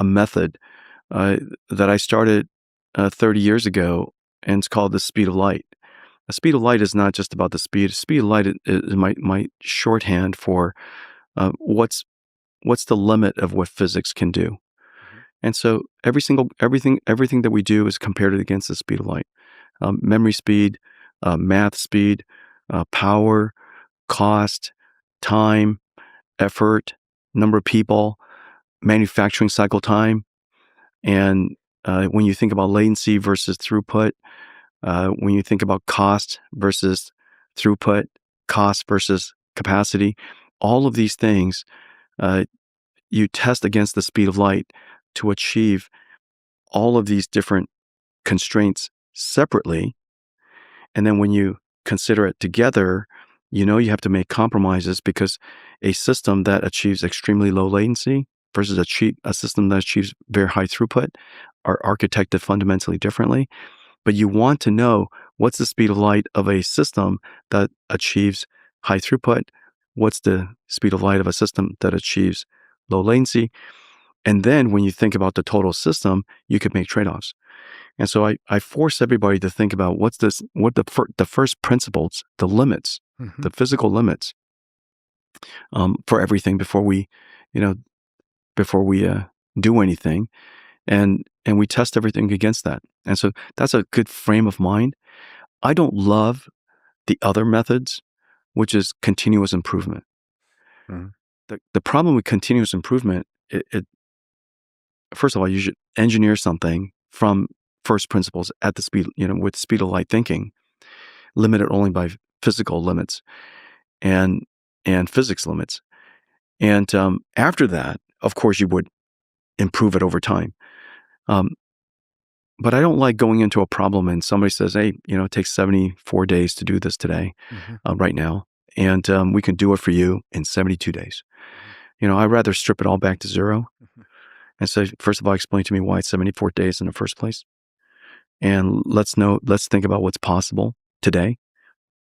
a method that I started 30 years ago, and it's called the speed of light. The speed of light is not just about the speed. Speed of light is my shorthand for what's the limit of what physics can do. Mhm. And so everything that we do is compared against the speed of light. Memory speed, math speed, power, cost, time, effort, number of people, manufacturing cycle time, and when you think about latency versus throughput, when you think about cost versus throughput, cost versus capacity, all of these things uh, you test against the speed of light to achieve all of these different constraints separately. And then when you consider it together, you have to make compromises because a system that achieves extremely low latency versus a system that achieves very high throughput are architected fundamentally differently. But you want to know what's the speed of light of a system that achieves high throughput, what's the speed of light of a system that achieves low latency. And then when you think about the total system, you could make trade-offs. And so I force everybody to think about what the first principles, the limits, Mhm. the physical limits for everything before we, you know, before we do anything, and we test everything against that. And so that's a good frame of mind. I don't love the other methods, which is continuous improvement. Mhm. The problem with continuous improvement, first of all, you should engineer something from first principles at the speed, with speed of light thinking, limited only by physical limits and physics limits. And after that, of course, you would improve it over time. Um, but I don't like going into a problem and somebody says, "Hey, it takes 74 days to do this today, Mhm. right now, and we can do it for you in 72 days." Mhm. I'd rather strip it all back to zero Mhm. and say, first of all, explain to me why it's 74 days in the first place. And let's think about what's possible today.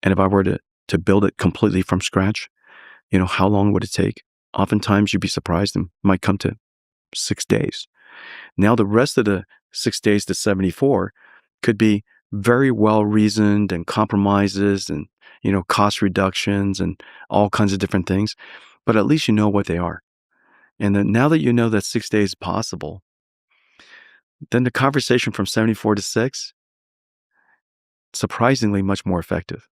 And if I were to build it completely from scratch, how long would it take? Oftentimes you'd be surprised and might come to 6 days. Now the rest of the 6 days to 74 could be very well reasoned and compromises and, cost reductions and all kinds of different things. But at least you know what they are. And then now that you know that 6 days is possible, then the conversation from 74 to 6, surprisingly much more effective.